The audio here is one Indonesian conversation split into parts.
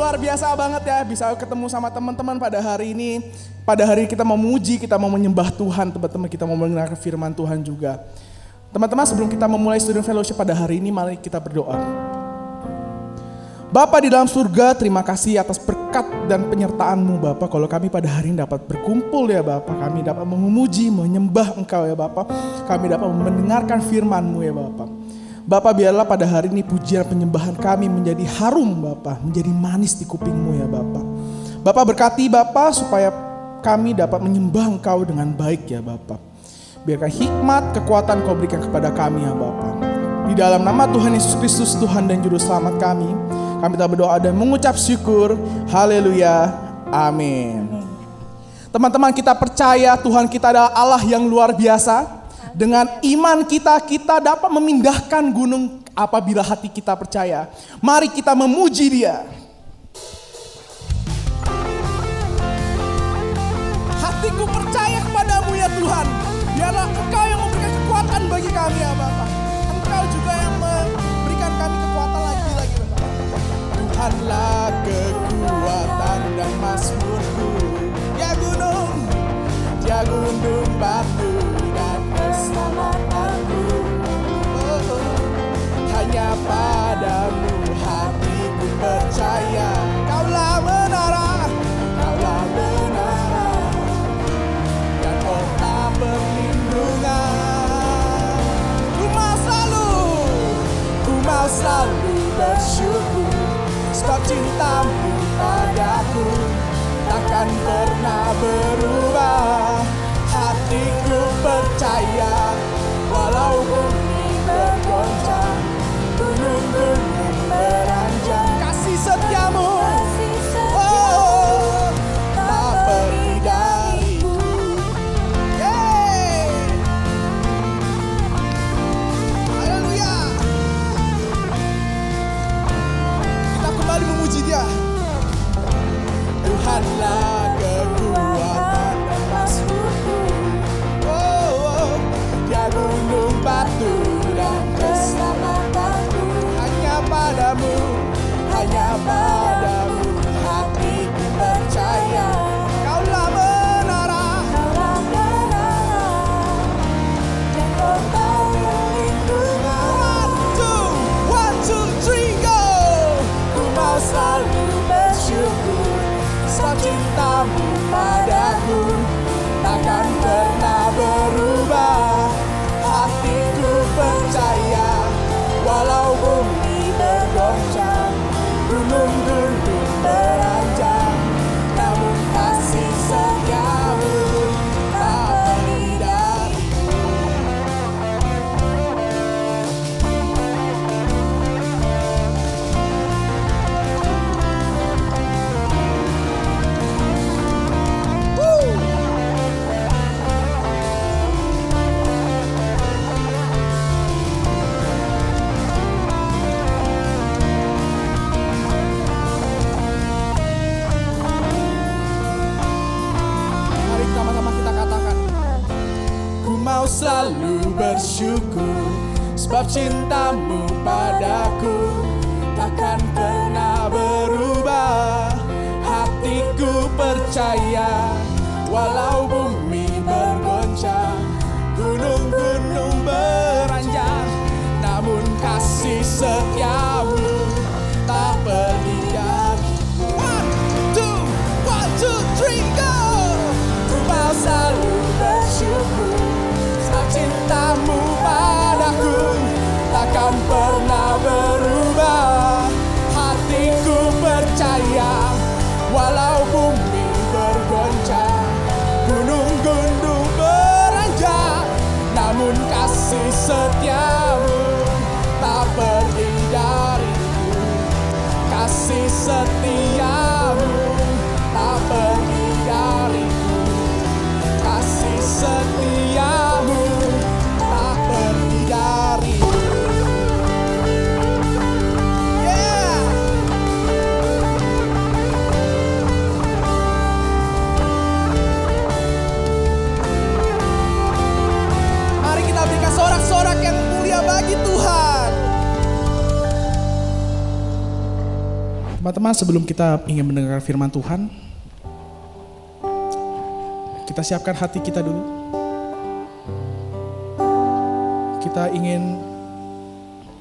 luar biasa banget ya bisa ketemu sama teman-teman pada hari ini. Pada hari kita mau memuji, kita mau menyembah Tuhan, teman-teman, kita mau mendengarkan firman Tuhan juga. Teman-teman, sebelum kita memulai Student Fellowship pada hari ini, mari kita berdoa. Bapa di dalam surga, terima kasih atas berkat dan penyertaan-Mu Bapa. Kalau kami pada hari ini dapat berkumpul ya Bapa, kami dapat memuji, menyembah Engkau ya Bapa. Kami dapat mendengarkan firman-Mu ya Bapa. Bapa, biarlah pada hari ini pujian penyembahan kami menjadi harum Bapa, menjadi manis di kuping-Mu ya Bapa. Bapa, berkati Bapa supaya kami dapat menyembah Engkau dengan baik ya Bapa. Biarkan hikmat, kekuatan Kau berikan kepada kami ya Bapa. Di dalam nama Tuhan Yesus Kristus, Tuhan dan Juru Selamat kami telah berdoa dan mengucap syukur. Haleluya, amin. Teman-teman, kita percaya Tuhan kita adalah Allah yang luar biasa. Dengan iman kita dapat memindahkan gunung apabila hati kita percaya. Mari kita memuji Dia. Hatiku percaya kepadamu ya Tuhan. Biarlah Engkau yang memberikan kekuatan bagi kami ya Bapa. Engkau juga yang memberikan kami kekuatan lagi Bapa. Tuhanlah kekuatan dan mazmurku. Ya gunung batu dan keselamatanku. Hanya padamu hatiku percaya. Kaulah menara dan kota perlindungan. Ku mau selalu bersyukur, sebab cintamu padaku takkan pernah berubah. Hatiku percaya, walau bumi bergoncang, gunung-gunung beranjak. Kasih setiamu, oh, tak pergi dariku. Haleluya. Kita kembali memuji Dia. Tuhanlah kekuatan dan mazmurku. Dia gunung batu dan keselamatanku. Hanya padamu hatiku percaya. Kaulah menara dan kota perlindungan. One, two, three, go. Ku mau selalu bersyukur, sebab cintamu padaku takkan pernah berubah. Hatiku percaya, walau bumi bergoncang, gunung-gunung beranjak, namun kasih setiamu tak pergi dariku. Selalu bersyukur, sebab cintamu padaku takkan pernah berubah. Hatiku percaya, walau bumi bergoncang, gunung-gunung beranjak, namun kasih setiamu tak pergi dariku. One, two, three, go. Ku mau selalu bersyukur, cintamu padaku takkan pernah berubah. Hatiku percaya, walau bumi bergoncang, Teman-teman, sebelum kita ingin mendengar firman Tuhan, kita siapkan hati kita dulu. Kita ingin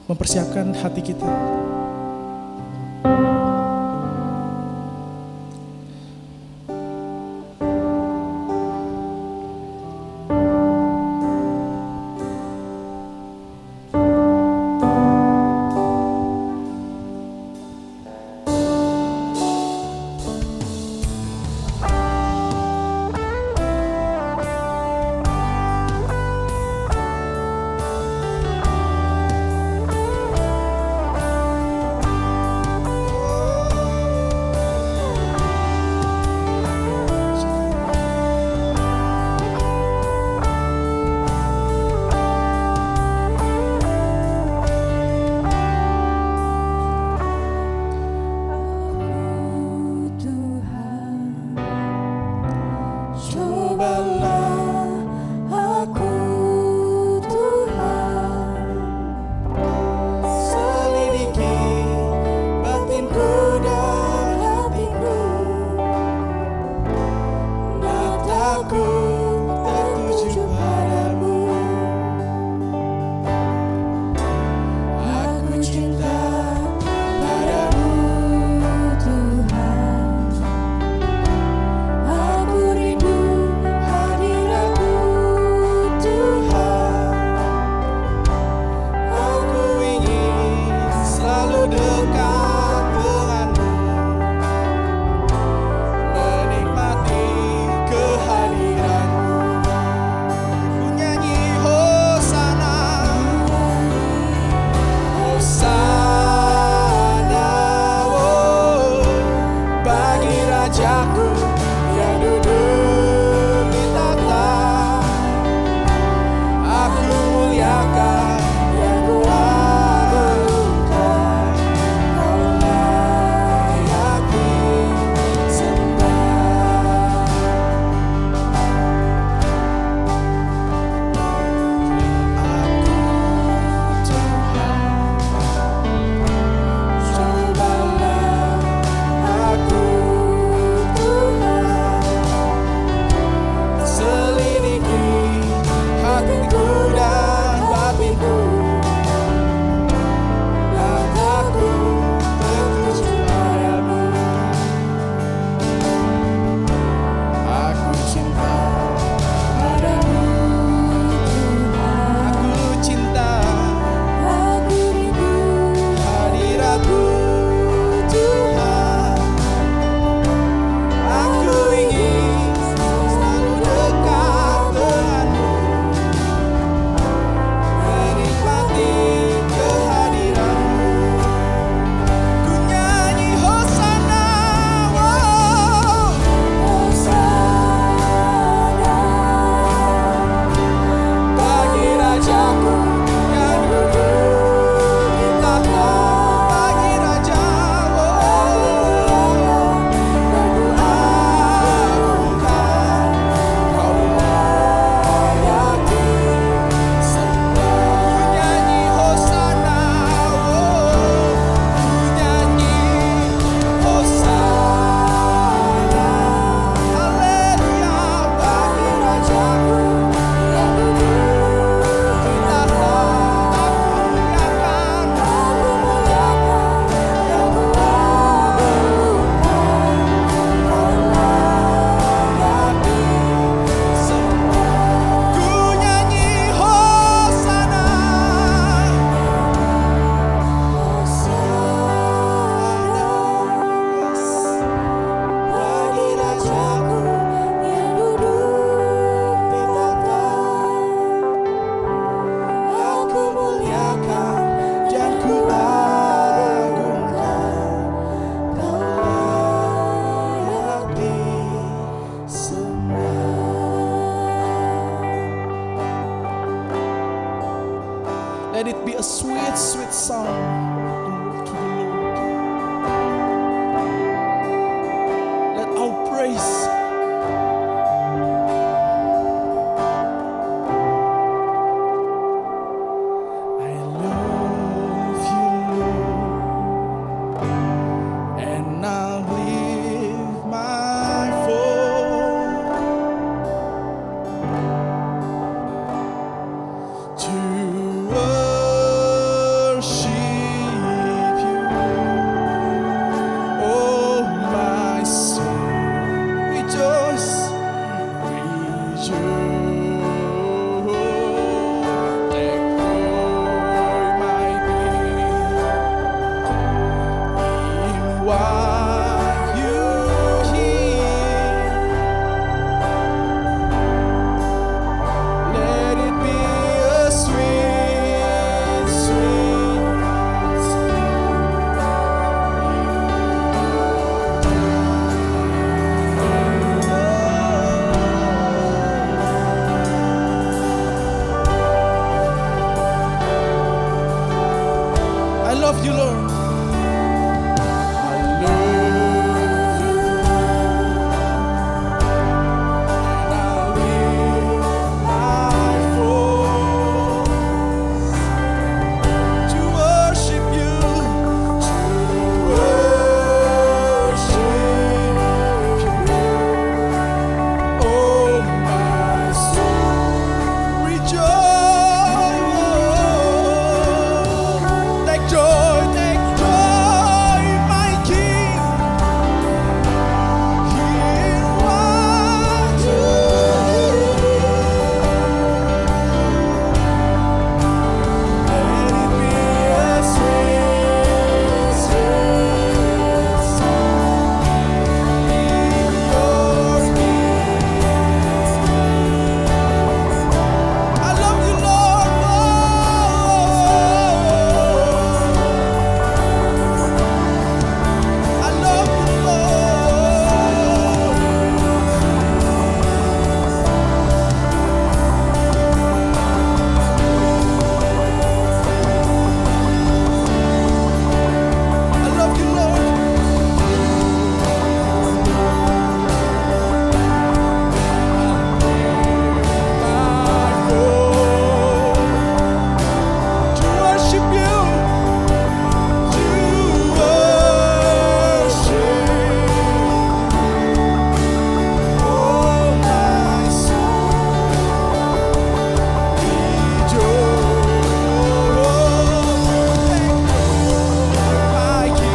mempersiapkan hati kita. Let it be a sweet, sweet song to the Lord. Let our praise I love you, Lord, and want you here. Let it be a sweet, sweet I love you, Lord. I love you, and I lift my voice to worship you, to worship you. Oh, my soul, rejoice. Take joy, my King. Hear what you Let it be a sweet, sweet song in your ears. I love you, Lord. I love you, Lord. I love you, Lord. My Lord, to worship you, to worship. Oh, my soul, rejoice. My King,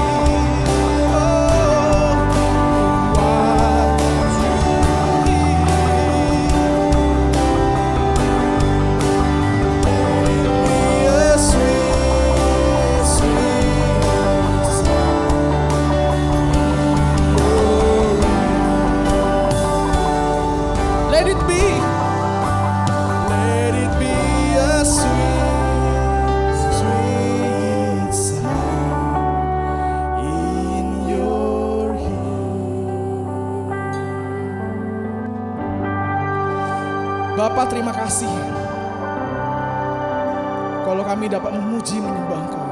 let it be a sweet, sweet sound in your ear. Bapa, terima kasih kalau kami dapat memuji menyembah Engkau, Bapa.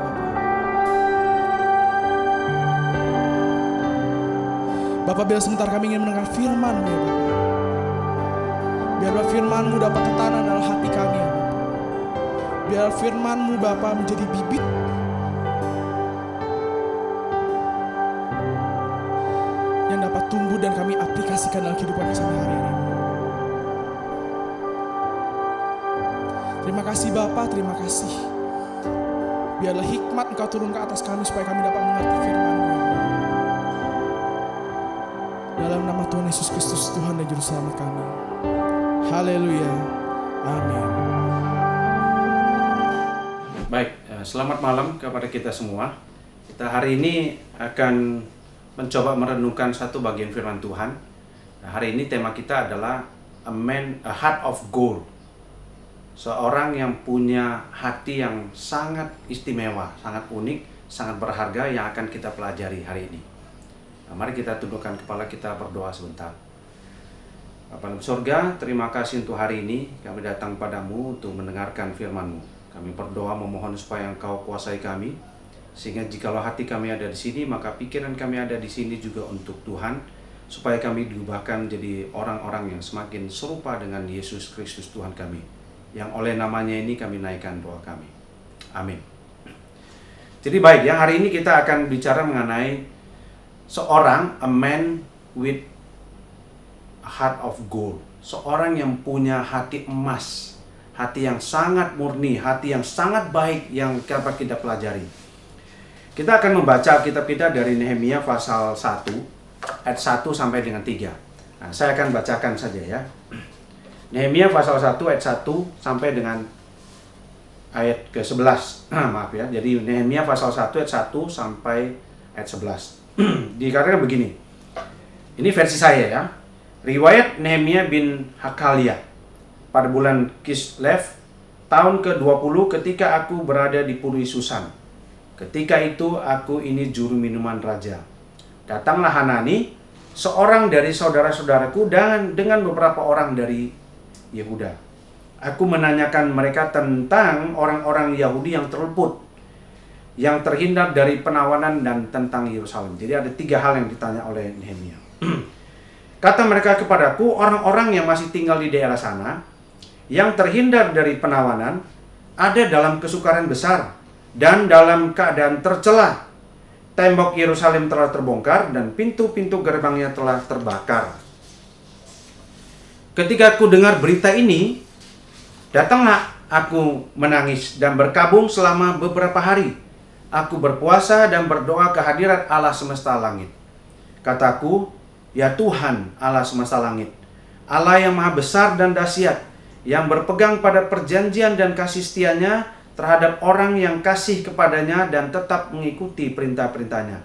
Bapa, biar sebentar kami ingin mendengar firman-Mu, ya Bapa. Biarlah firman-Mu dapat tertanam dalam hati kami, ya Bapa. Biar firman-Mu, Bapa, menjadi bibit yang dapat tumbuh dan kami aplikasikan dalam kehidupan kami sehari-hari. Terima kasih Bapa, terima kasih. Biarlah hikmat Engkau turun ke atas kami supaya kami dapat mengerti firman-Mu, ya Bapa. Dalam nama Tuhan Yesus Kristus, Tuhan dan Juru Selamat kami. Haleluya. Amin. Baik, selamat malam kepada kita semua. Kita hari ini akan mencoba merenungkan satu bagian firman Tuhan. Hari ini tema kita adalah a heart of gold. Seorang yang punya hati yang sangat istimewa, sangat unik, sangat berharga yang akan kita pelajari hari ini. Mari kita tundukkan kepala, kita berdoa sebentar. Bapa dalam surga, terima kasih untuk hari ini. Kami datang padamu untuk mendengarkan firman-Mu. Kami berdoa memohon supaya Engkau kuasai kami, sehingga jikalau hati kami ada di sini, maka pikiran kami ada di sini juga untuk Tuhan, supaya kami diubahkan menjadi orang-orang yang semakin serupa dengan Yesus Kristus Tuhan kami, yang oleh namanya ini kami naikkan doa kami. Amin. Jadi baik, ya, hari ini kita akan bicara mengenai seorang, a man with a heart of gold. Seorang yang punya hati emas, hati yang sangat murni, hati yang sangat baik yang dapat kita pelajari. Kita akan membaca kitab kita dari Nehemia pasal 1 ayat 1 sampai dengan 3. Nah, saya akan bacakan saja, ya. Nehemia pasal 1 ayat 1 sampai dengan ayat ke-11. Maaf, ya. Jadi Nehemia pasal 1 ayat 1 sampai ayat 11. dikatakan begini. Ini versi saya ya. Riwayat Nehemia bin Hakalia pada bulan Kislev tahun ke-20 ketika aku berada di Puri Susan. Ketika itu aku ini juru minuman raja. Datanglah Hanani, seorang dari saudara-saudaraku dan dengan beberapa orang dari Yehuda. Aku menanyakan mereka tentang orang-orang Yahudi yang terluput, yang terhindar dari penawanan dan tentang Yerusalem. Jadi ada 3 hal yang ditanya oleh Nehemia. Kata mereka kepadaku, orang-orang yang masih tinggal di daerah sana, yang terhindar dari penawanan, ada dalam kesukaran besar dan dalam keadaan tercela. Tembok Yerusalem telah terbongkar dan pintu-pintu gerbangnya telah terbakar. Ketika aku dengar berita ini, datanglah aku menangis dan berkabung selama beberapa hari. Aku berpuasa dan berdoa ke hadirat Allah semesta langit. Kataku, ya Tuhan Allah semesta langit, Allah yang maha besar dan dahsyat, yang berpegang pada perjanjian dan kasih setianya terhadap orang yang kasih kepadanya dan tetap mengikuti perintah-perintahnya.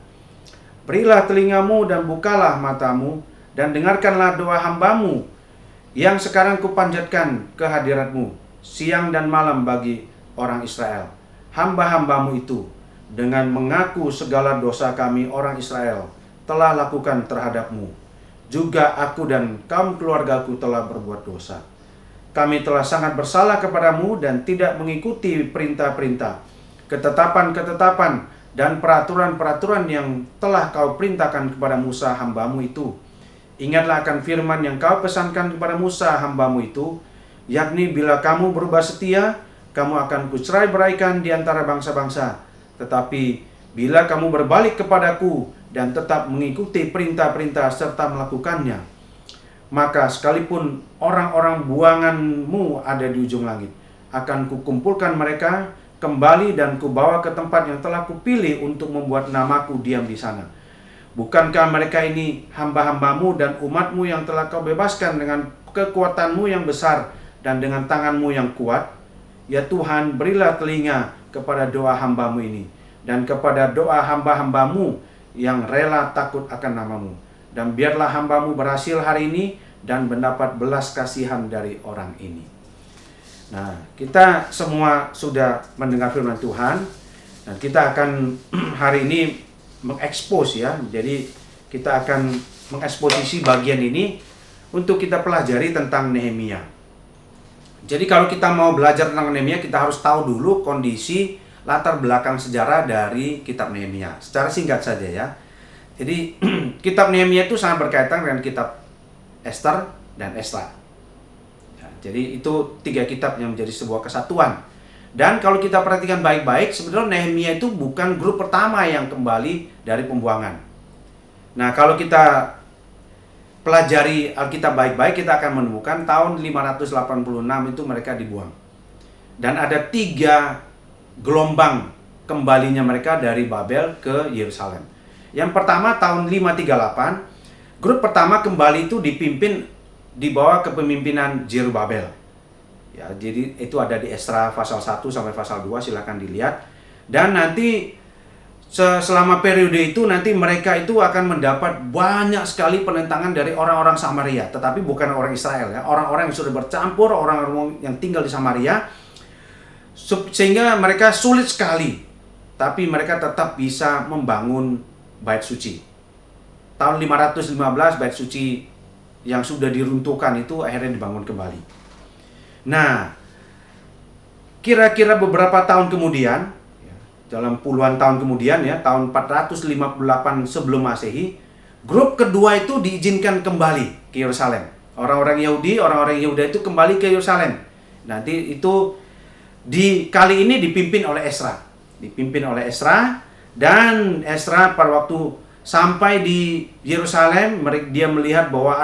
Berilah telingamu dan bukalah matamu dan dengarkanlah doa hambamu yang sekarang kupanjatkan ke hadiratmu siang dan malam bagi orang Israel. Hamba-hambamu itu dengan mengaku segala dosa kami orang Israel telah lakukan terhadapmu. Juga aku dan kaum keluargaku telah berbuat dosa. Kami telah sangat bersalah kepadamu dan tidak mengikuti perintah-perintah, ketetapan-ketetapan, dan peraturan-peraturan yang telah kau perintahkan kepada Musa hambamu itu. Ingatlah akan firman yang kau pesankan kepada Musa hambamu itu, yakni bila kamu berubah setia, kamu akan kucerai-beraikan di antara bangsa-bangsa. Tetapi bila kamu berbalik kepadaku dan tetap mengikuti perintah-perintah serta melakukannya, maka sekalipun orang-orang buanganmu ada di ujung langit, akan kukumpulkan mereka kembali dan kubawa ke tempat yang telah kupilih untuk membuat namaku diam di sana. Bukankah mereka ini hamba-hambamu dan umatmu yang telah kau bebaskan dengan kekuatanmu yang besar dan dengan tanganmu yang kuat? Ya Tuhan, berilah telinga kepada doa hambamu ini dan kepada doa hamba-hambamu yang rela takut akan namamu. Dan biarlah hambamu berhasil hari ini dan mendapat belas kasihan dari orang ini. Nah, kita semua sudah mendengar firman Tuhan. Dan kita akan hari ini mengekspos ya. Jadi kita akan mengeksposisi bagian ini untuk kita pelajari tentang Nehemia. Jadi kalau kita mau belajar tentang Nehemia, kita harus tahu dulu kondisi latar belakang sejarah dari kitab Nehemia. Secara singkat saja ya. Jadi kitab Nehemia itu sangat berkaitan dengan kitab Ester dan Esra. Ya, jadi itu 3 kitab yang menjadi sebuah kesatuan. Dan kalau kita perhatikan baik-baik, sebenarnya Nehemia itu bukan grup pertama yang kembali dari pembuangan. Nah, kalau kita pelajari Alkitab baik-baik, kita akan menemukan tahun 586 itu mereka dibuang. Dan ada 3 gelombang kembalinya mereka dari Babel ke Yerusalem. Yang pertama tahun 538, grup pertama kembali itu dipimpin di bawah kepemimpinan Zerubabel. Ya, jadi itu ada di Esra pasal 1 sampai pasal 2, silakan dilihat. Dan nanti selama periode itu nanti mereka itu akan mendapat banyak sekali penentangan dari orang-orang Samaria, tetapi bukan orang Israel ya, orang-orang yang sudah bercampur, orang-orang yang tinggal di Samaria, sehingga mereka sulit sekali, tapi mereka tetap bisa membangun bait suci. Tahun 515 bait suci yang sudah diruntuhkan itu akhirnya dibangun kembali. Nah, kira-kira beberapa tahun kemudian, dalam puluhan tahun kemudian ya, tahun 458 sebelum Masehi, grup kedua itu diizinkan kembali ke Yerusalem. Orang-orang Yahudi, orang-orang Yehuda itu kembali ke Yerusalem. Nanti itu kali ini dipimpin oleh Esra. Dan Esra pada waktu sampai di Yerusalem, dia melihat bahwa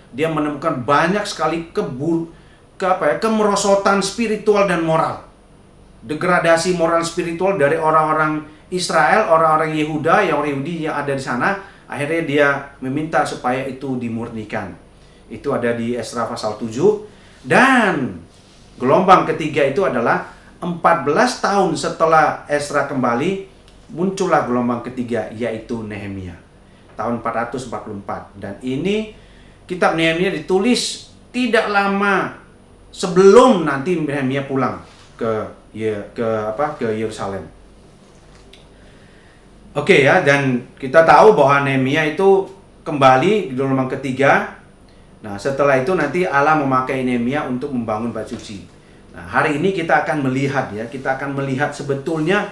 dia menemukan banyak sekali kemerosotan spiritual dan moral. Degradasi moral spiritual dari orang-orang Israel, orang-orang Yehuda, orang Yahudi yang ada di sana. Akhirnya dia meminta supaya itu dimurnikan. Itu ada di Esra pasal 7. Dan gelombang ketiga itu adalah 14 tahun setelah Esra kembali, muncullah gelombang ketiga, yaitu Nehemia tahun 444. Dan ini kitab Nehemia ditulis tidak lama sebelum nanti Nehemia pulang ke Yerusalem. Oke ya, dan kita tahu bahwa Nehemia itu kembali di gelombang ketiga. Nah, setelah itu nanti Allah memakai Nehemia untuk membangun bait suci. Nah, hari ini kita akan melihat sebetulnya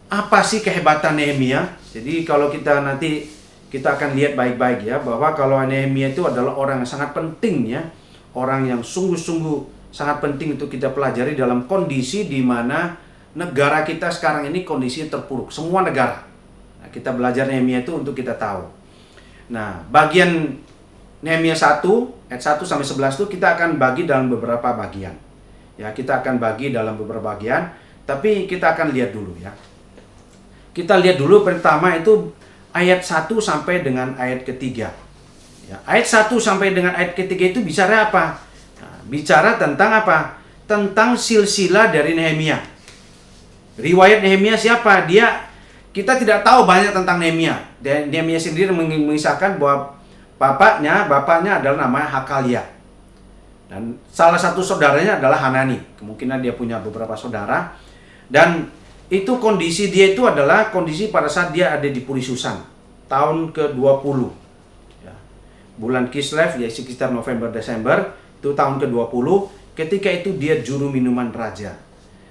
apa sih kehebatan Nehemia. Jadi kalau kita akan lihat baik-baik ya, bahwa kalau Nehemia itu adalah orang yang sangat penting ya, orang yang sungguh-sungguh sangat penting untuk kita pelajari dalam kondisi di mana negara kita sekarang ini kondisi terpuruk, semua negara. Nah, kita belajar Nehemia itu untuk kita tahu. Nah, bagian Nehemia 1 ayat 1 sampai 11 itu kita akan bagi dalam beberapa bagian. Ya, kita akan bagi dalam beberapa bagian, tapi kita akan lihat dulu ya. Kita lihat dulu pertama itu ayat 1 sampai dengan ayat ketiga. Ya, ayat 1 sampai dengan ayat ketiga itu bicara apa? Nah, bicara tentang apa? Tentang silsilah dari Nehemia. Riwayat Nehemia siapa? Kita tidak tahu banyak tentang Nehemia. Dan Nehemia sendiri mengisahkan bahwa bapaknya adalah namanya Hakalia. Dan salah satu saudaranya adalah Hanani. Kemungkinan dia punya beberapa saudara. Dan itu kondisi dia itu adalah kondisi pada saat dia ada di Puri Susan. Tahun ke-20. Ya. Bulan Kislev, ya sekitar November-Desember. Itu tahun ke-20. Ketika itu dia juru minuman raja.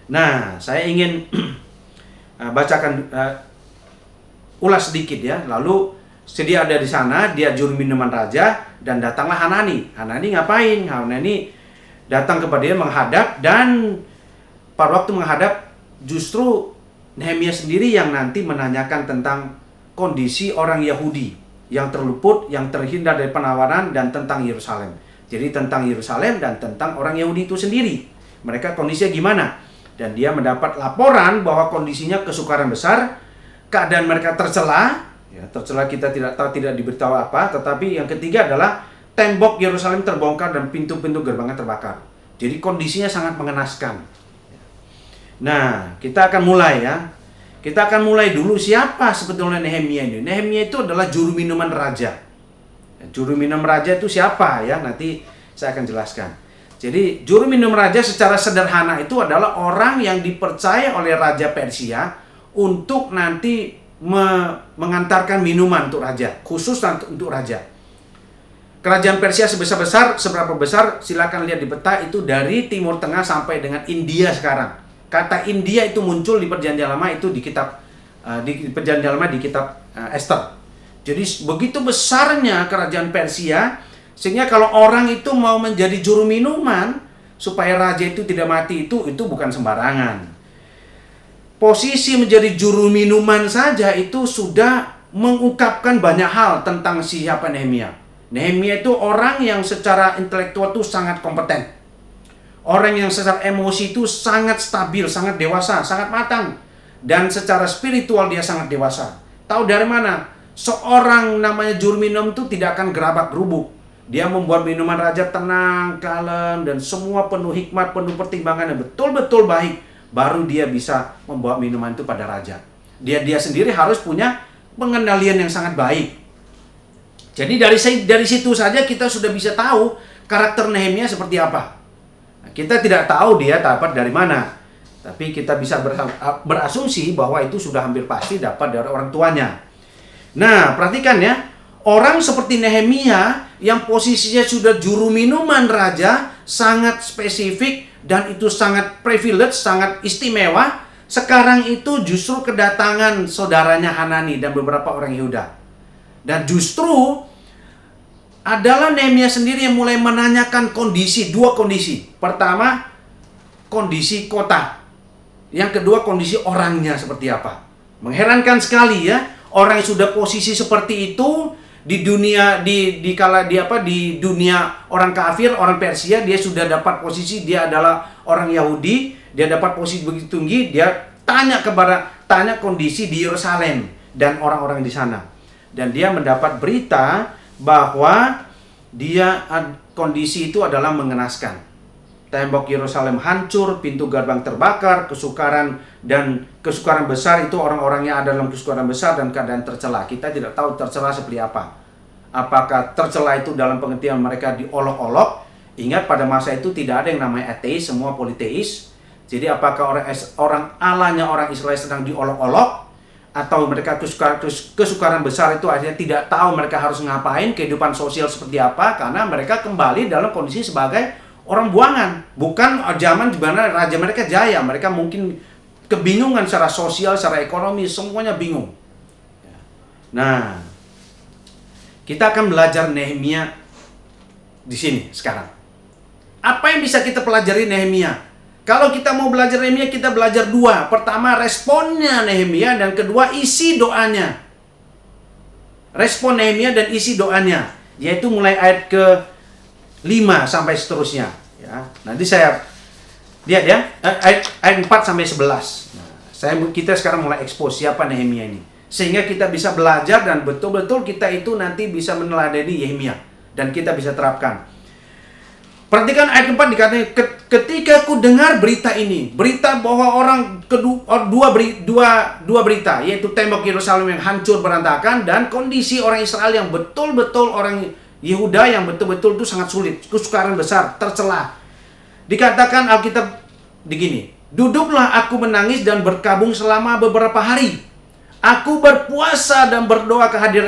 Nah, saya ingin bacakan ulas sedikit ya. Lalu sedia ada di sana, dia juru minuman raja, dan datanglah Hanani. Hanani ngapain? Hanani datang kepada dia menghadap, dan pada waktu menghadap justru Nehemia sendiri yang nanti menanyakan tentang kondisi orang Yahudi yang terluput, yang terhindar dari penawaran, dan tentang Yerusalem. Jadi tentang Yerusalem dan tentang orang Yahudi itu sendiri. Mereka kondisinya gimana? Dan dia mendapat laporan bahwa kondisinya kesukaran besar, keadaan mereka tercela. Ya, tercela kita tidak tahu, tidak diberitahu apa. Tetapi yang ketiga adalah tembok Yerusalem terbongkar dan pintu-pintu gerbangnya terbakar. Jadi kondisinya sangat mengenaskan. Nah, kita akan mulai ya. Kita akan mulai dulu siapa sebetulnya Nehemia ini. Nehemia itu adalah juru minuman raja. Juru minum raja itu siapa ya? Nanti saya akan jelaskan. Jadi juru minum raja secara sederhana itu adalah orang yang dipercaya oleh Raja Persia untuk nanti mengantarkan minuman untuk raja, khusus untuk raja. Kerajaan Persia seberapa besar silakan lihat di peta, itu dari Timur Tengah sampai dengan India sekarang. Kata India itu muncul di Perjanjian Lama itu di kitab Perjanjian Lama di kitab Esther. Jadi begitu besarnya kerajaan Persia, sehingga kalau orang itu mau menjadi juru minuman supaya raja itu tidak mati, itu bukan sembarangan. Posisi menjadi juru minuman saja itu sudah mengungkapkan banyak hal tentang siapa Nehemia. Nehemia itu orang yang secara intelektual itu sangat kompeten. Orang yang secara emosi itu sangat stabil, sangat dewasa, sangat matang. Dan secara spiritual dia sangat dewasa. Tahu dari mana? Seorang namanya juru minum itu tidak akan gerabak-gerubuk. Dia membuat minuman raja tenang, kalem, dan semua penuh hikmat, penuh pertimbangan yang betul-betul baik. Baru dia bisa membawa minuman itu pada raja. Dia sendiri harus punya pengendalian yang sangat baik. Jadi dari situ saja kita sudah bisa tahu karakter Nehemia seperti apa. Nah, kita tidak tahu dia dapat dari mana. Tapi kita bisa berasumsi bahwa itu sudah hampir pasti dapat dari orang tuanya. Nah, perhatikan ya. Orang seperti Nehemia yang posisinya sudah juru minuman raja, sangat spesifik dan itu sangat privilege, sangat istimewa. Sekarang itu justru kedatangan saudaranya Hanani dan beberapa orang Yehuda. Dan justru adalah Nehemia sendiri yang mulai menanyakan dua kondisi. Pertama, kondisi kota. Yang kedua, kondisi orangnya seperti apa. Mengherankan sekali ya, orang yang sudah posisi seperti itu di dunia di dunia orang kafir, orang Persia, dia sudah dapat posisi, dia adalah orang Yahudi, dia dapat posisi begitu tinggi, dia tanya kondisi di Yerusalem dan orang-orang di sana. Dan dia mendapat berita bahwa kondisi itu adalah mengenaskan. tembok Yerusalem hancur, pintu gerbang terbakar, kesukaran besar itu orang-orangnya ada dalam kesukaran besar dan keadaan tercela. Kita tidak tahu tercela seperti apa. Apakah tercela itu dalam pengertian mereka diolok-olok? Ingat pada masa itu tidak ada yang namanya ateis, semua politeis. Jadi apakah orang Allahnya orang Israel sedang diolok-olok? Atau mereka kesukaran besar itu akhirnya tidak tahu mereka harus ngapain, kehidupan sosial seperti apa, karena mereka kembali dalam kondisi sebagai orang buangan. Bukan zaman di mana raja mereka jaya, mereka mungkin kebingungan secara sosial, secara ekonomi, semuanya bingung. Nah, kita akan belajar Nehemia di sini sekarang. Apa yang bisa kita pelajari Nehemia? Kalau kita mau belajar Nehemia, kita belajar dua. Pertama, responnya Nehemia, dan kedua, isi doanya. Respon Nehemia dan isi doanya, yaitu mulai ayat ke-5 sampai seterusnya. Ya, nanti saya lihat ya, ayat 4 sampai 11. Nah, kita sekarang mulai expose siapa Nehemia ini, sehingga kita bisa belajar dan betul-betul kita itu nanti bisa meneladani Nehemia dan kita bisa terapkan. Perhatikan ayat 4 dikatakan, ketika ku dengar berita ini, berita bahwa dua berita, yaitu tembok Yerusalem yang hancur berantakan dan kondisi orang Israel yang betul-betul orang Yehuda yang betul-betul itu sangat sulit, kesukaran besar, tercela. Dikatakan Alkitab begini, duduklah aku menangis dan berkabung selama beberapa hari. Aku berpuasa dan berdoa kehadiran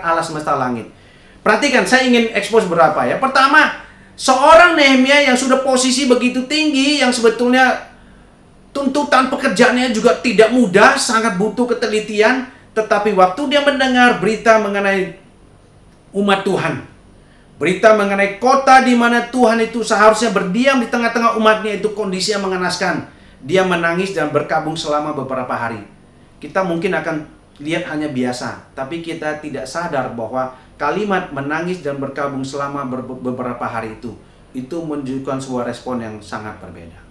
Allah semesta langit. Perhatikan, saya ingin expose berapa ya. Pertama, seorang Nehemia yang sudah posisi begitu tinggi, yang sebetulnya tuntutan pekerjaannya juga tidak mudah, sangat butuh ketelitian. Tetapi waktu dia mendengar berita mengenai umat Tuhan, berita mengenai kota di mana Tuhan itu seharusnya berdiam di tengah-tengah umatnya, itu kondisinya mengenaskan. Dia menangis dan berkabung selama beberapa hari. Kita mungkin akan lihat hanya biasa, tapi kita tidak sadar bahwa kalimat menangis dan berkabung selama beberapa hari itu menunjukkan sebuah respon yang sangat berbeda.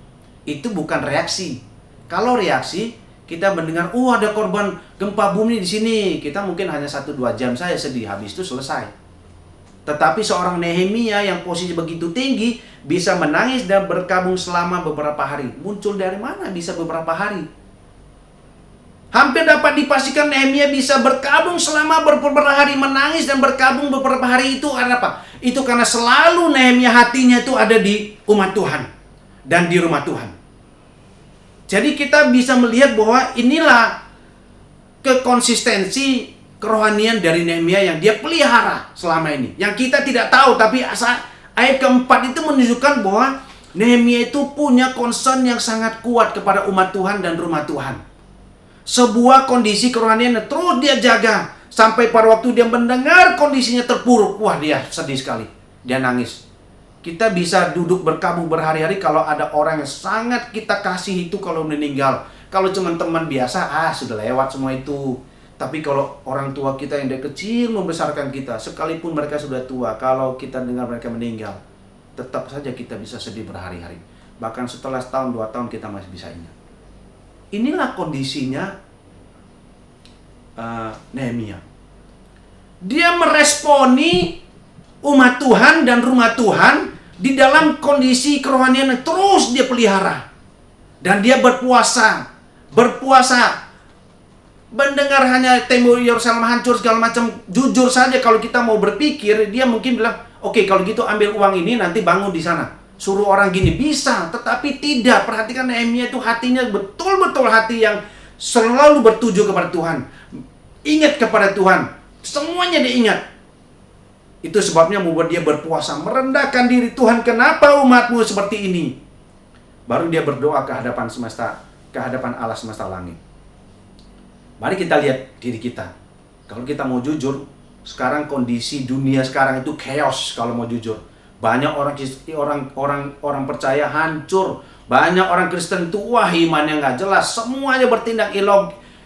Itu bukan reaksi. Kalau reaksi, kita mendengar, ada korban gempa bumi di sini, kita mungkin hanya 1-2 jam saja sedih, habis itu selesai. Tetapi seorang Nehemia yang posisi begitu tinggi bisa menangis dan berkabung selama beberapa hari. Muncul dari mana bisa beberapa hari? Hampir dapat dipastikan Nehemia bisa berkabung selama beberapa hari, menangis dan berkabung beberapa hari itu karena apa? Itu karena selalu Nehemia hatinya itu ada di umat Tuhan dan di rumah Tuhan. Jadi kita bisa melihat bahwa inilah kekonsistensi kerohanian dari Nehemia yang dia pelihara selama ini. Yang kita tidak tahu, tapi ayat keempat itu menunjukkan bahwa Nehemia itu punya concern yang sangat kuat kepada umat Tuhan dan rumah Tuhan. Sebuah kondisi kerohanian yang terus dia jaga sampai pada waktu dia mendengar kondisinya terpuruk, dia sedih sekali, dia nangis. Kita bisa duduk berkabung berhari-hari kalau ada orang yang sangat kita kasih itu kalau meninggal. Kalau cuma teman biasa, sudah lewat semua itu. Tapi kalau orang tua kita yang dari kecil membesarkan kita, sekalipun mereka sudah tua, kalau kita dengar mereka meninggal, tetap saja kita bisa sedih berhari-hari. Bahkan setelah setahun, 2 tahun kita masih bisa ingat. Inilah kondisinya Nehemia. Dia meresponi umat Tuhan dan rumah Tuhan di dalam kondisi kerohanian yang terus dia pelihara. Dan dia berpuasa. Mendengar hanya tembok Yerusalem hancur segala macam, jujur saja kalau kita mau berpikir, dia mungkin bilang, oke, kalau gitu ambil uang ini nanti bangun di sana. Suruh orang gini, bisa, tetapi tidak. Perhatikan Nehemia itu hatinya betul-betul hati yang selalu bertuju kepada Tuhan. Ingat kepada Tuhan. Semuanya dia ingat. Itu sebabnya membuat dia berpuasa, merendahkan diri. Tuhan, kenapa umatmu seperti ini? Baru dia berdoa ke hadapan Allah semesta langit. Mari kita lihat diri kita. Kalau kita mau jujur, sekarang kondisi dunia sekarang itu chaos kalau mau jujur. Banyak orang percaya hancur. Banyak orang Kristen itu imannya nggak jelas. Semuanya bertindak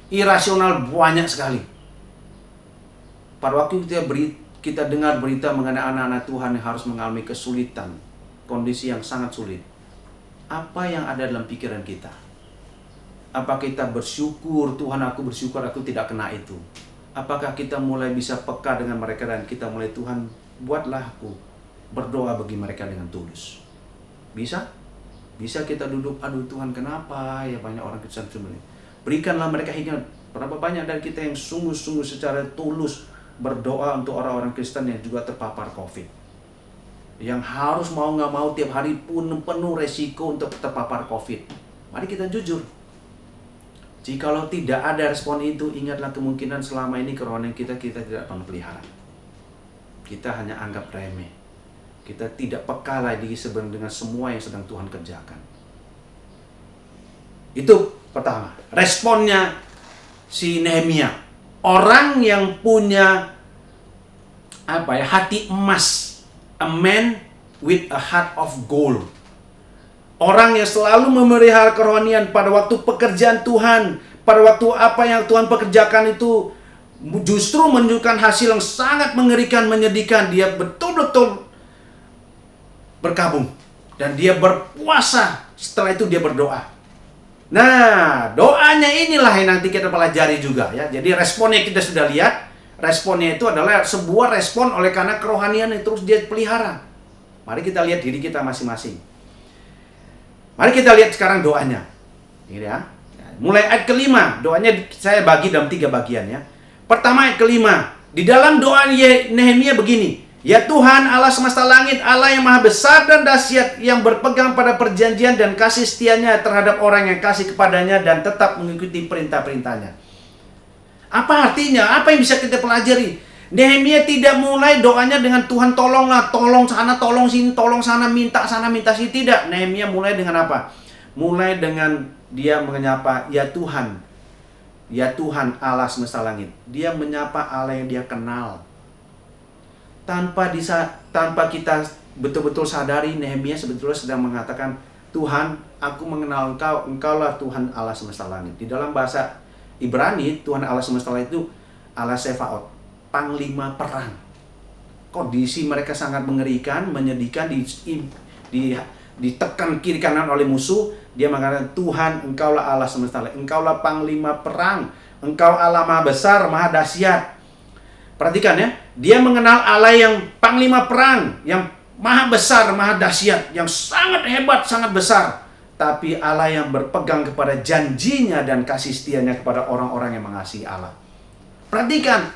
irasional, banyak sekali. Pada waktu kita dengar berita mengenai anak-anak Tuhan yang harus mengalami kesulitan, kondisi yang sangat sulit, apa yang ada dalam pikiran kita? Apa kita bersyukur, Tuhan aku bersyukur aku tidak kena itu? Apakah kita mulai bisa peka dengan mereka dan kita mulai, Tuhan buatlah aku berdoa bagi mereka dengan tulus. Bisa? Bisa kita duduk, aduh Tuhan kenapa ya banyak orang Kristen seperti ini. Berikanlah mereka hikmat. Berapa banyak dari kita yang sungguh-sungguh secara tulus berdoa untuk orang-orang Kristen yang juga terpapar COVID. Yang harus mau nggak mau tiap hari pun penuh resiko untuk terpapar COVID. Mari kita jujur. Jikalau tidak ada respon itu, ingatlah kemungkinan selama ini kerohanian kita tidak pernah pelihara. Kita hanya anggap remeh. Kita tidak peka lagi sebenarnya dengan semua yang sedang Tuhan kerjakan. Itu pertama. Responnya si Nehemia. Orang yang punya hati emas. A man with a heart of gold. Orang yang selalu memelihara kerohanian pada waktu pekerjaan Tuhan, pada waktu apa yang Tuhan pekerjakan itu justru menunjukkan hasil yang sangat mengerikan, menyedihkan. Dia betul-betul berkabung dan dia berpuasa. Setelah itu dia berdoa. Nah, doanya inilah yang nanti kita pelajari juga ya. Jadi responnya kita sudah lihat. Responnya itu adalah sebuah respon oleh karena kerohanian yang terus dia pelihara. Mari kita lihat diri kita masing-masing. Mari kita lihat sekarang doanya. Ini ya. Mulai ayat kelima, doanya saya bagi dalam 3 bagian ya. Pertama ayat kelima. Di dalam doa Nehemia begini. Ya Tuhan Allah semesta langit, Allah yang maha besar dan dahsyat, yang berpegang pada perjanjian dan kasih setianya terhadap orang yang kasih kepadanya dan tetap mengikuti perintah-perintahnya. Apa artinya? Apa yang bisa kita pelajari? Nehemia tidak mulai doanya dengan Tuhan tolonglah, tolong sana, tolong sini, tolong sana, minta sini. Tidak. Nehemia mulai dengan apa? Mulai dengan dia menyapa, ya Tuhan Allah semesta langit. Dia menyapa Allah yang dia kenal. Tanpa kita betul-betul sadari, Nehemia sebetulnya sedang mengatakan, Tuhan, aku mengenal Engkau, Engkaulah Tuhan Allah semesta langit. Di dalam bahasa Ibrani, Tuhan Allah semesta langit itu Allah Sefaot, panglima perang. Kondisi mereka sangat mengerikan, menyedihkan, ditekan kiri kanan oleh musuh. Dia mengatakan, Tuhan, Engkaulah Allah semesta langit, Engkaulah panglima perang, Engkau Allah maha besar, maha dahsyat. Perhatikan ya, dia mengenal Allah yang panglima perang, yang maha besar, maha dahsyat, yang sangat hebat, sangat besar. Tapi Allah yang berpegang kepada janjinya dan kasih setianya kepada orang-orang yang mengasihi Allah. Perhatikan,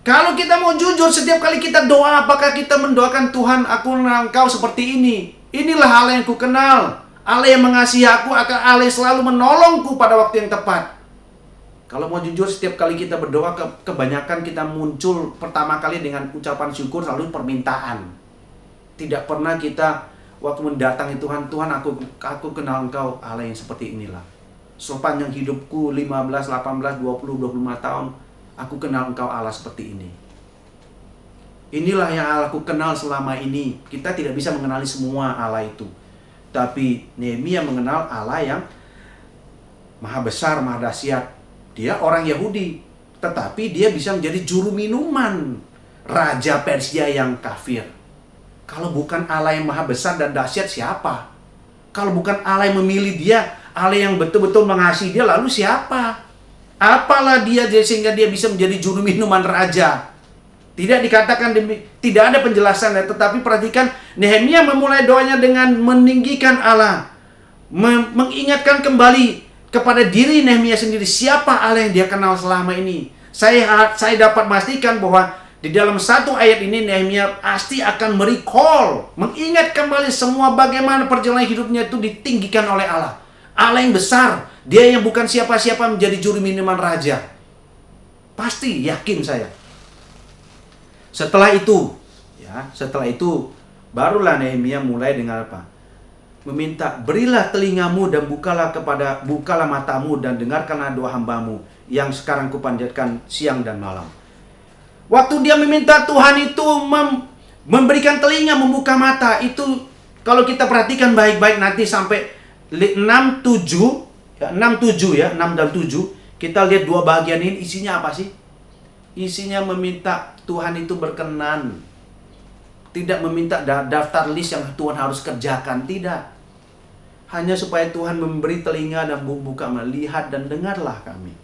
kalau kita mau jujur, setiap kali kita doa, apakah kita mendoakan Tuhan, aku mengenal Engkau seperti ini. Inilah Allah yang ku kenal. Allah yang mengasihi aku, akan Allah yang selalu menolongku pada waktu yang tepat. Kalau mau jujur, setiap kali kita berdoa, kebanyakan kita muncul pertama kali dengan ucapan syukur, lalu permintaan. Tidak pernah kita waktu mendatangi Tuhan, Tuhan aku kenal Engkau, Allah yang seperti inilah. Sepanjang hidupku 15, 18, 20, 25 tahun, aku kenal Engkau Allah seperti ini. Inilah yang aku kenal selama ini. Kita tidak bisa mengenali semua Allah itu. Tapi Nehemia mengenal Allah yang maha besar, maha dahsyat. Dia orang Yahudi, tetapi dia bisa menjadi juru minuman Raja Persia yang kafir. Kalau bukan Allah yang maha besar dan dahsyat, siapa? Kalau bukan Allah yang memilih dia, Allah yang betul-betul mengasihi dia, lalu siapa? Apalah dia sehingga dia bisa menjadi juru minuman raja? Tidak dikatakan, tidak ada penjelasan, tetapi perhatikan, Nehemia memulai doanya dengan meninggikan Allah, mengingatkan kembali kepada diri Nehemia sendiri, siapa Allah yang dia kenal selama ini. Saya dapat memastikan bahwa di dalam satu ayat ini Nehemia pasti akan merecall, mengingat kembali semua bagaimana perjalanan hidupnya itu ditinggikan oleh Allah. Allah yang besar, dia yang bukan siapa-siapa menjadi juru minuman raja. Pasti, yakin saya. Setelah itu, barulah Nehemia mulai dengan apa? Meminta, berilah telingamu dan bukalah matamu dan dengarkanlah doa hambamu yang sekarang kupanjatkan siang dan malam. Waktu dia meminta Tuhan itu memberikan telinga, membuka mata, itu kalau kita perhatikan baik-baik nanti sampai 6 dan 7, kita lihat dua bagian ini isinya apa sih? Isinya meminta Tuhan itu berkenan. Tidak meminta daftar list yang Tuhan harus kerjakan, tidak. Hanya supaya Tuhan memberi telinga dan buka, melihat dan dengarlah kami.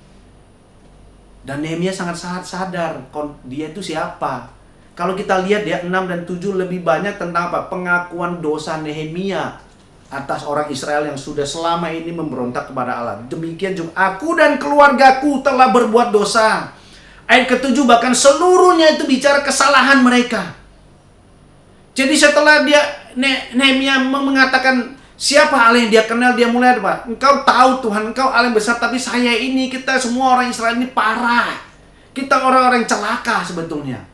Dan Nehemia sangat sadar dia itu siapa. Kalau kita lihat ya 6 dan 7 lebih banyak tentang apa? Pengakuan dosa Nehemia. atas orang Israel yang sudah selama ini memberontak kepada Allah. Demikian juga aku dan keluargaku telah berbuat dosa. Ayat ke-7 bahkan seluruhnya itu bicara kesalahan mereka. Jadi setelah Nehemia mengatakan siapa Allah yang dia kenal, dia mulai apa? Engkau tahu Tuhan, engkau Allah yang besar, tapi saya ini, kita semua orang Israel ini parah. Kita orang-orang celaka sebetulnya.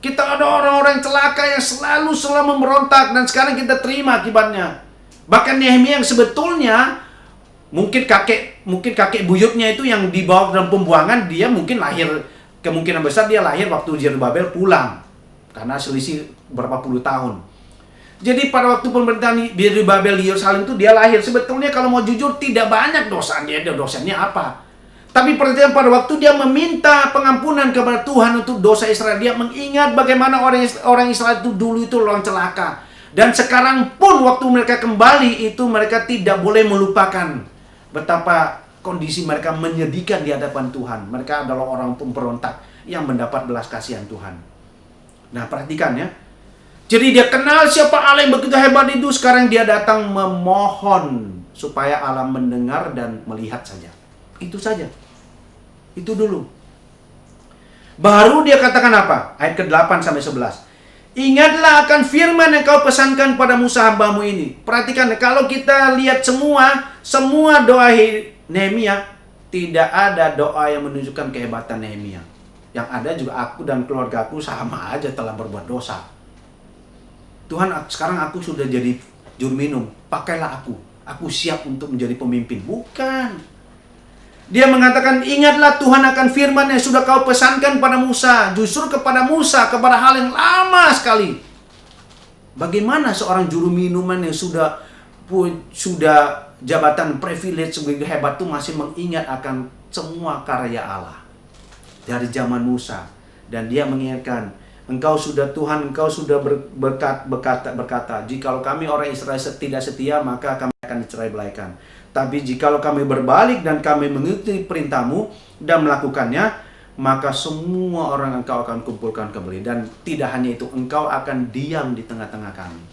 Kita ada orang-orang celaka yang selalu memberontak dan sekarang kita terima akibatnya. Bahkan Nehemia yang sebetulnya mungkin kakek buyutnya itu yang dibawa dalam pembuangan, dia mungkin lahir, kemungkinan besar dia lahir waktu Zerubabel pulang karena selisih berapa puluh tahun. Jadi pada waktu pemerintahan Zerubabel di Yerusalem itu dia lahir. Sebetulnya kalau mau jujur tidak banyak dosanya apa. Tapi perhatikan pada waktu dia meminta pengampunan kepada Tuhan untuk dosa Israel, dia mengingat bagaimana orang Israel itu dulu itu orang celaka. Dan sekarang pun waktu mereka kembali itu mereka tidak boleh melupakan betapa kondisi mereka menyedihkan di hadapan Tuhan. Mereka adalah orang pemberontak yang mendapat belas kasihan Tuhan. Nah, perhatikan ya. Jadi dia kenal siapa Allah yang begitu hebat itu. Sekarang dia datang memohon supaya Allah mendengar dan melihat saja. Itu saja. Itu dulu. Baru dia katakan apa? Ayat ke-8 sampai 11. Ingatlah akan firman yang kau pesankan pada Musa hambamu ini. Perhatikan, kalau kita lihat semua doa Nehemia, tidak ada doa yang menunjukkan kehebatan Nehemia. Yang ada juga aku dan keluargaku sama aja telah berbuat dosa. Tuhan, sekarang aku sudah jadi juru minum, pakailah aku. Aku siap untuk menjadi pemimpin. Bukan. Dia mengatakan, ingatlah Tuhan akan firman yang sudah kau pesankan pada Musa. Justru kepada Musa, kepada hal yang lama sekali. Bagaimana seorang juru minuman yang sudah jabatan privilege sebagai hebat itu masih mengingat akan semua karya Allah dari zaman Musa. Dan dia mengingatkan, engkau sudah berkata, jikalau kami orang Israel tidak setia, maka kami akan dicerai belaikan. Tapi jikalau kami berbalik dan kami mengikuti perintahmu dan melakukannya, maka semua orang engkau akan kumpulkan kembali. Dan tidak hanya itu, engkau akan diam di tengah-tengah kami.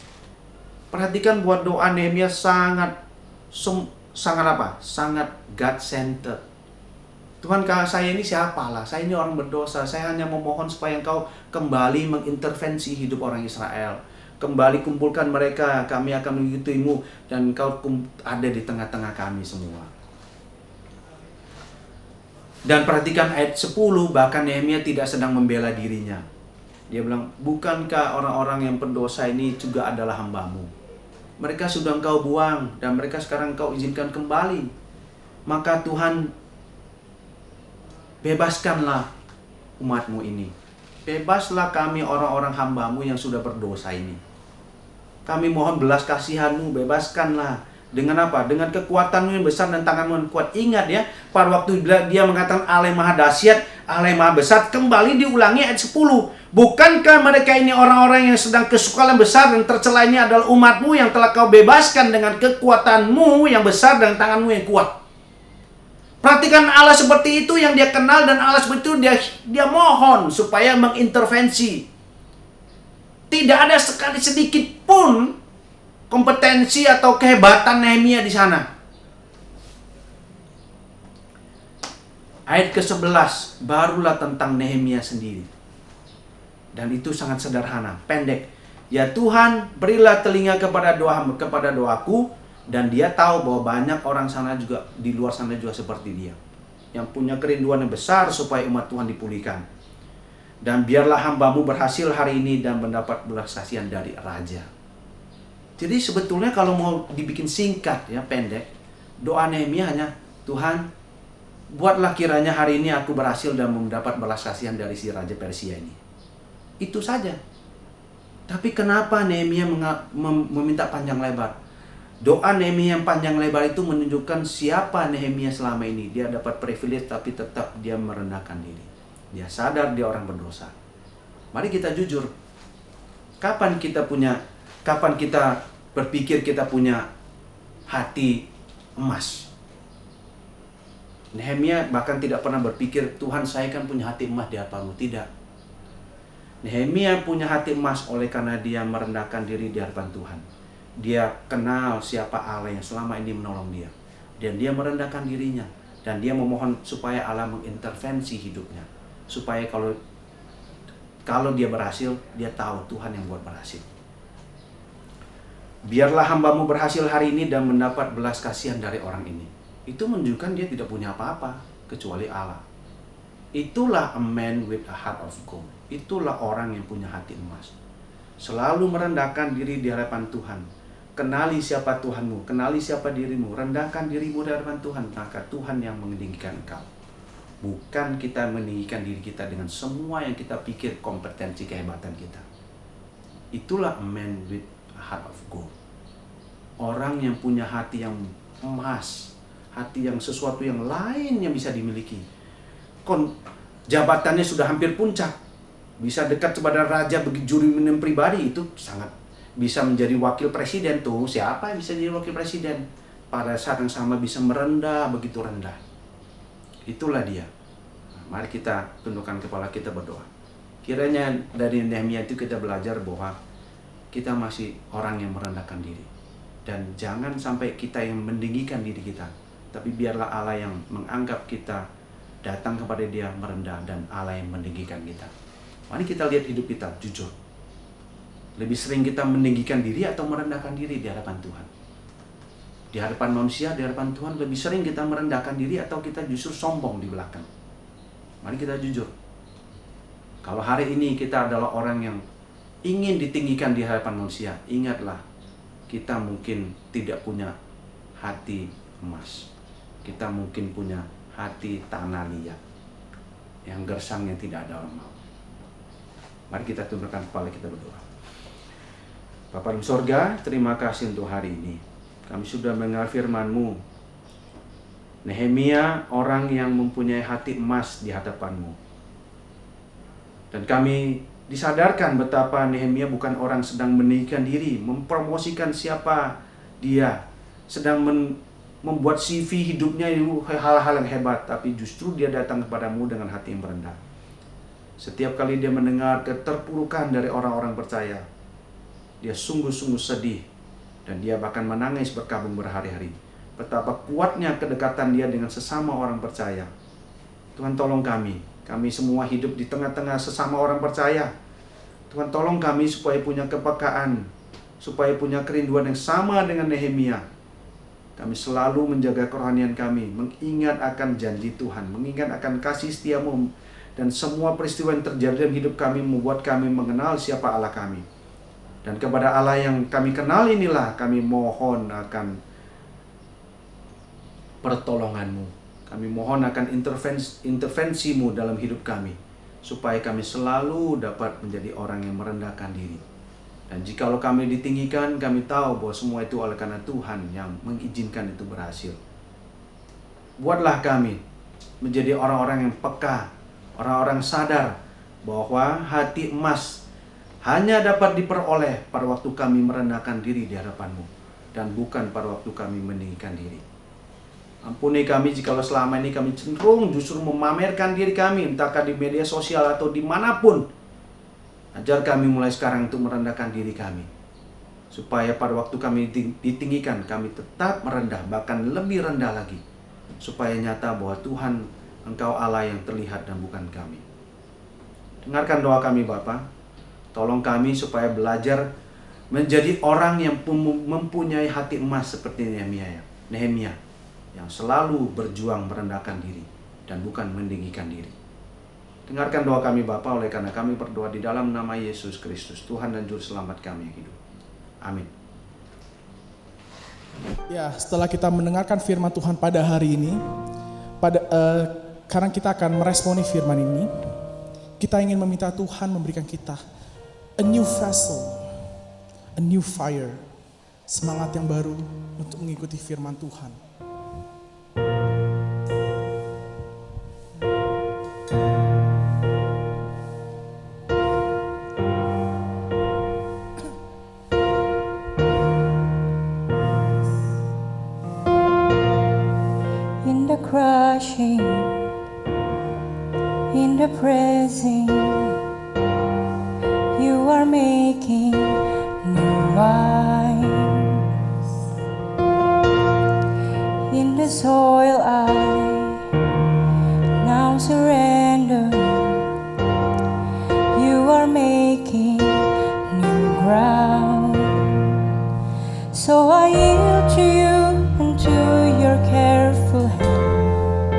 Perhatikan buat doa Nehemia sangat apa? Sangat God-centered. Tuhan, saya ini siapa lah? Saya ini orang berdosa. Saya hanya memohon supaya engkau kembali mengintervensi hidup orang Israel. Kembali kumpulkan mereka, kami akan mengikutimu dan engkau ada di tengah-tengah kami semua. Dan perhatikan ayat 10, bahkan Nehemia tidak sedang membela dirinya. Dia bilang, bukankah orang-orang yang pendosa ini juga adalah hambamu? Mereka sudah engkau buang dan mereka sekarang engkau izinkan kembali. Maka Tuhan, bebaskanlah umatmu ini. Bebaslah kami orang-orang hambamu yang sudah berdosa ini. Kami mohon belas kasihanmu, bebaskanlah. Dengan apa? Dengan kekuatanmu yang besar dan tanganmu yang kuat. Ingat ya, pada waktu dia mengatakan Allah yang maha dahsyat, Allah yang maha besar, kembali diulangi ayat 10. Bukankah mereka ini orang-orang yang sedang kesukaran besar dan tercela ini adalah umatmu yang telah kau bebaskan dengan kekuatanmu yang besar dan tanganmu yang kuat. Perhatikan Allah seperti itu yang dia kenal, dan Allah seperti itu dia mohon supaya mengintervensi. Tidak ada sekali sedikit pun kompetensi atau kehebatan Nehemia di sana. Ayat ke-11 barulah tentang Nehemia sendiri. Dan itu sangat sederhana, pendek. Ya Tuhan, berilah telinga kepada doaku, dan dia tahu bahwa banyak orang sana juga, di luar sana juga seperti dia, yang punya kerinduan yang besar supaya umat Tuhan dipulihkan. Dan biarlah hambamu berhasil hari ini dan mendapat belas kasihan dari raja. Jadi sebetulnya kalau mau dibikin singkat ya, pendek, doa Nehemia hanya, Tuhan, buatlah kiranya hari ini aku berhasil dan mendapat belas kasihan dari si raja Persia ini. Itu saja. Tapi kenapa Nehemia meminta panjang lebar? Doa Nehemia yang panjang lebar itu menunjukkan siapa Nehemia selama ini. Dia dapat privilege tapi tetap dia merendahkan diri. Dia sadar dia orang berdosa. Mari kita jujur. Kapan kita berpikir kita punya hati emas? Nehemia bahkan tidak pernah berpikir, Tuhan saya kan punya hati emas di hadapanmu. Tidak. Nehemia punya hati emas oleh karena dia merendahkan diri di hadapan Tuhan. dia kenal siapa Allah yang selama ini menolong dia. Dan dia merendahkan dirinya. Dan dia memohon supaya Allah mengintervensi hidupnya. Supaya kalau dia berhasil, dia tahu Tuhan yang buat berhasil. Biarlah hambamu berhasil hari ini dan mendapat belas kasihan dari orang ini. Itu menunjukkan dia tidak punya apa-apa kecuali Allah. Itulah a man with a heart of gold. Itulah orang yang punya hati emas. Selalu merendahkan diri di hadapan Tuhan. Kenali siapa Tuhanmu, kenali siapa dirimu, rendahkan dirimu di hadapan Tuhan, maka Tuhan yang meninggikan engkau. Bukan kita meninggikan diri kita dengan semua yang kita pikir kompetensi kehebatan kita. Itulah a man with a heart of gold. Orang yang punya hati yang emas, hati yang sesuatu yang lain yang bisa dimiliki. Jabatannya sudah hampir puncak, bisa dekat kepada raja begitu juri pribadi, itu sangat bisa menjadi wakil presiden. Tuh siapa yang bisa jadi wakil presiden pada saat yang sama bisa merendah, begitu rendah. Itulah dia. Mari kita tundukkan kepala kita berdoa. Kiranya dari Nehemia itu kita belajar bahwa kita masih orang yang merendahkan diri. Dan jangan sampai kita yang meninggikan diri kita, tapi biarlah Allah yang menganggap kita datang kepada dia merendah, dan Allah yang meninggikan kita. Mari kita lihat hidup kita jujur. Lebih sering kita meninggikan diri atau merendahkan diri di hadapan Tuhan? Di hadapan manusia, di hadapan Tuhan, lebih sering kita merendahkan diri atau kita justru sombong di belakang? Mari kita jujur. Kalau hari ini kita adalah orang yang ingin ditinggikan di hadapan manusia, ingatlah, kita mungkin tidak punya hati emas. Kita mungkin punya hati tanah liat yang gersangnya tidak ada orang mau. Mari kita tundukkan kepala kita berdoa. Bapa di sorga, terima kasih untuk hari ini. Kami sudah mendengar firman-Mu. Nehemia orang yang mempunyai hati emas di hadapan-Mu. Dan kami disadarkan betapa Nehemia bukan orang sedang meninggikan diri, mempromosikan siapa dia, sedang membuat CV hidupnya itu hal-hal yang hebat, tapi justru dia datang kepadamu dengan hati yang merendah. Setiap kali dia mendengar keterpurukan dari orang-orang percaya, dia sungguh-sungguh sedih, dan dia bahkan menangis berkabung berhari-hari. Betapa kuatnya kedekatan dia dengan sesama orang percaya. Tuhan tolong kami semua hidup di tengah-tengah sesama orang percaya. Tuhan tolong kami supaya punya kepekaan, supaya punya kerinduan yang sama dengan Nehemia. Kami selalu menjaga kerohanian kami, mengingat akan janji Tuhan, mengingat akan kasih setia-Mu, dan semua peristiwa yang terjadi dalam hidup kami membuat kami mengenal siapa Allah kami. Dan kepada Allah yang kami kenal inilah kami mohon akan pertolongan-Mu. Kami mohon akan intervensi-Mu dalam hidup kami, supaya kami selalu dapat menjadi orang yang merendahkan diri. Dan jikalau kami ditinggikan, kami tahu bahwa semua itu oleh karena Tuhan yang mengizinkan itu berhasil. Buatlah kami menjadi orang-orang yang peka, orang-orang sadar bahwa hati emas hanya dapat diperoleh pada waktu kami merendahkan diri di hadapan-Mu, dan bukan pada waktu kami meninggikan diri. Ampuni kami jikalau selama ini kami cenderung justru memamerkan diri kami, entahkah di media sosial atau dimanapun. Ajar kami mulai sekarang untuk merendahkan diri kami, supaya pada waktu kami ditinggikan, kami tetap merendah, bahkan lebih rendah lagi, supaya nyata bahwa Tuhan, Engkau Allah yang terlihat dan bukan kami. Dengarkan doa kami Bapa. Tolong kami supaya belajar menjadi orang yang mempunyai hati emas seperti Nehemia, yang selalu berjuang merendahkan diri dan bukan meninggikan diri. Dengarkan doa kami Bapa, oleh karena kami berdoa di dalam nama Yesus Kristus, Tuhan dan Juru Selamat kami yang hidup. Amin. Ya, setelah kita mendengarkan firman Tuhan pada hari ini, karena kita akan meresponi firman ini, kita ingin meminta Tuhan memberikan kita a new vessel, a new fire, semangat yang baru untuk mengikuti firman Tuhan. In the crushing, in the pressing, you are making new wine. soil I now surrender. You are making new ground. So I yield to you and to your careful hand.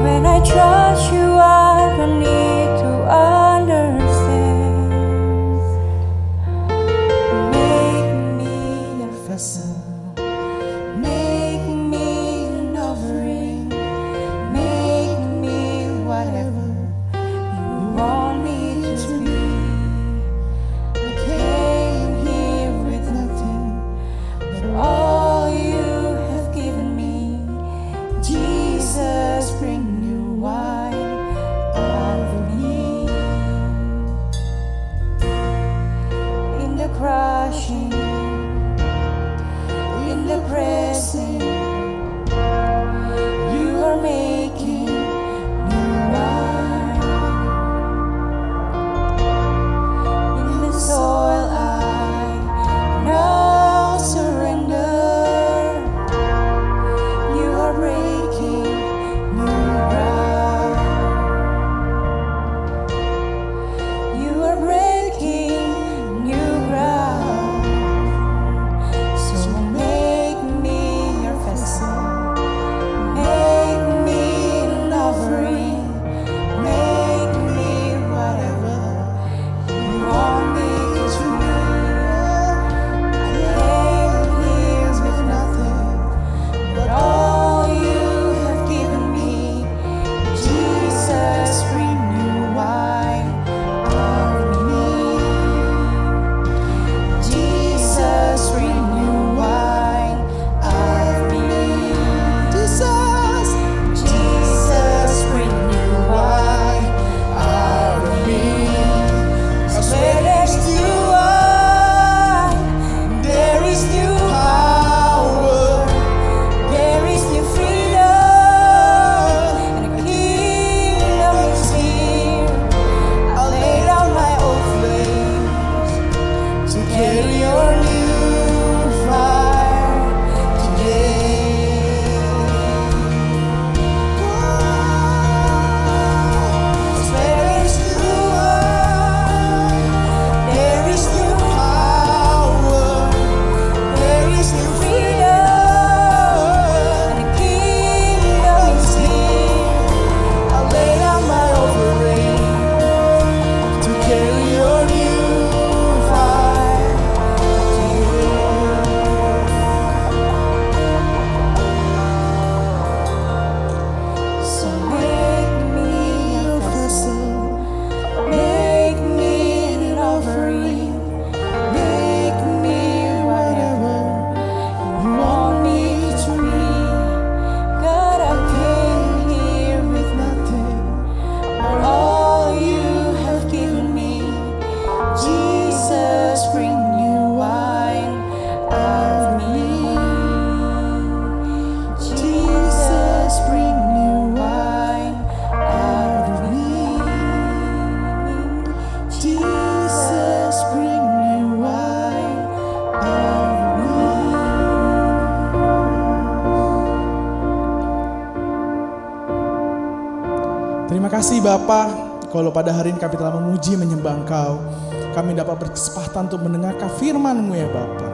When I trust you, I don't need to understand. Make me your vessel. Make me an offering. Make me whatever you want me to be. I came here with nothing but all you have given me. Jesus, bring new wine out of me. In the crushing, in the pressing, you are making new wine. In the soil I now surrender. You are breaking new ground. You are breaking new ground. So make me your vessel. Make me an offering. Make me whatever you want me to be. I came here with nothing but all you have given me. Jesus, bring new wine out of me. Jesus, bring new wine out of me. Jesus, Jesus, bring new wine out of me. 'Cause where there's new wine, there is new power, there is new freedom, and the kingdom is here. I'll lay down my old flames to carry your new fire today. 'Cause where is new wine, there is new power, there is new freedom, and the kingdom is here. I'll lay down my offering to carry your new fire today. So make me your vessel. Make me an offering. Make me whatever you want me to be. God, I came here with nothing but all you have given me. Jesus, bring new wine out of me. Jesus, bring new wine out of me. Jesus, bring new wine out of me. Terima kasih Bapa, kalau pada hari ini kami telah memuji menyembah Engkau. Kami dapat berkesempatan untuk mendengarkan firman-Mu ya Bapa.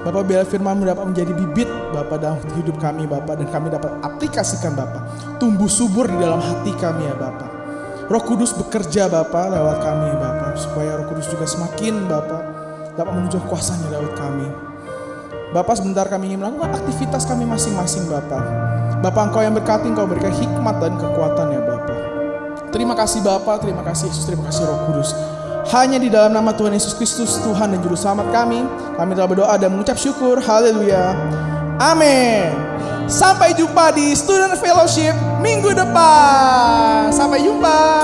Bapa, biar firman-Mu dapat menjadi bibit Bapa dalam hidup kami Bapa, dan kami dapat aplikasikan Bapa, tumbuh subur di dalam hati kami ya Bapa. Roh Kudus bekerja Bapa lewat kami Bapa, supaya Roh Kudus juga semakin Bapa dapat menunjuk kuasanya lewat kami. Bapa, sebentar kami ingin melakukan aktivitas kami masing-masing Bapa. Bapa, Engkau yang berkati, Engkau berikan hikmat dan kekuatan ya Bapa. Terima kasih Bapa, terima kasih Yesus, terima kasih Roh Kudus. Hanya di dalam nama Tuhan Yesus Kristus, Tuhan dan Juru Selamat kami telah berdoa dan mengucap syukur. Haleluya. Amin. Sampai jumpa di Student Fellowship minggu depan. Sampai jumpa.